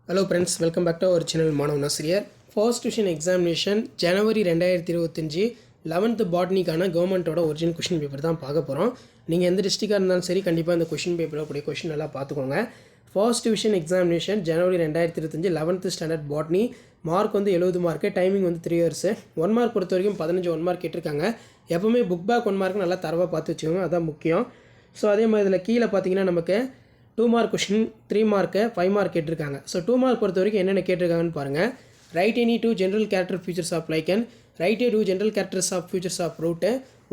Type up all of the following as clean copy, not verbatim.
Hello friends, welcome back to our channel மாணவ ஆசிரியர். First division examination January 2025 11th botany-கான கவர்மெண்ட்டோட original question paper தான் பார்க்க போகிறோம். நீங்கள் எந்த டிஸ்ட்ரிக்டாக இருந்தாலும் சரி கண்டிப்பாக இந்த கொஷின் பேப்பரில் கூடிய கொஷின் எல்லாம் பார்த்துக்கோங்க. First division examination January 2025 11th standard botany mark வந்து 70 மார்க்கு, டைமிங் வந்து 3 hours. 1 மார்க் பொறுத்த வரைக்கும் 15 1 மார்க் கேட்டிருக்காங்க. எப்போவுமே புக் பேக் 1 மார்க் நல்லா தரவாக பார்த்து வச்சுக்கோங்க, அதான் முக்கியம். ஸோ அதே மாதிரி இதில் கீழே பார்த்தீங்கன்னா நமக்கு 2 மார்க் கொஷின், 3 மார்க்கு, 5 மார்க் கேட்டிருக்காங்க. ஸோ 2 மார்க் பொறுத்த வரைக்கும் என்னென்ன கேட்டிருக்காங்கன்னு பாருங்கள். Right any 2 general character features of lichen, right 2 general characters of features of root,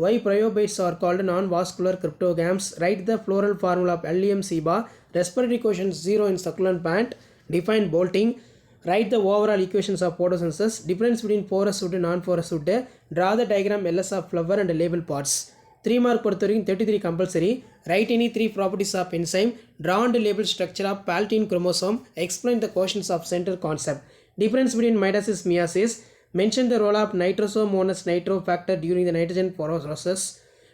why bryophytes are called non vascular cryptogams, right the floral formula of LEM சீபா, respiratory quotients 0 in succulent plant, define bolting, write the overall equations of photosynthesis, difference between porous wood and non-porous wood, draw the diagram LS of flower and label parts. 3 mark பொறுத்த வரைக்கும் 33 compulsory. Write any 3 properties of enzyme, draw and label structure of polytene chromosome, explain the quotients of center concept, difference between mitosis meiosis, mention the role of Nitrosomonas Nitrobacter during the nitrogen process,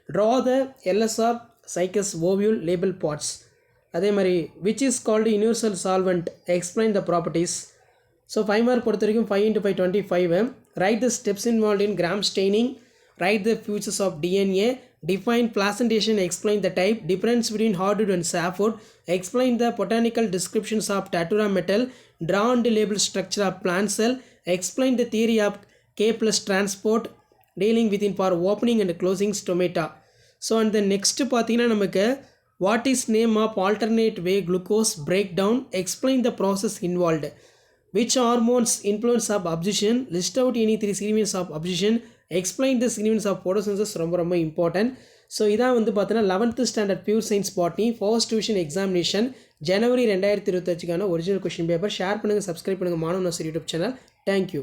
draw the LS of Cycas ovule label parts. அதே மாதிரி which is called universal solvent, explain the properties. So 5 mark பொறுத்த வரைக்கும் 5 × 5 25. Right the steps involve in gram staining, write the features of DNA, define placentation, explain the type, difference between hardwood and softwood, explain the botanical descriptions of datura metal, draw and label structure of plant cell, explain the theory of K+ transport, dealing within for opening and closing stomata. So and the next பார்த்தீங்கன்னா நமக்கு what is name of alternate way glucose breakdown, explain the process involved, which hormones influence of absorption, list out any 3 significance of absorption, explain the significance of photosynthesis. ரொம்ப important. So இதான் வந்து பார்த்தீங்கன்னா 11th standard pure science botany first division examination January 2025 original question paper. Share பண்ணுங்கள், subscribe பண்ணுங்கள் மாணவ ஆசிரியர் YouTube channel. Thank you.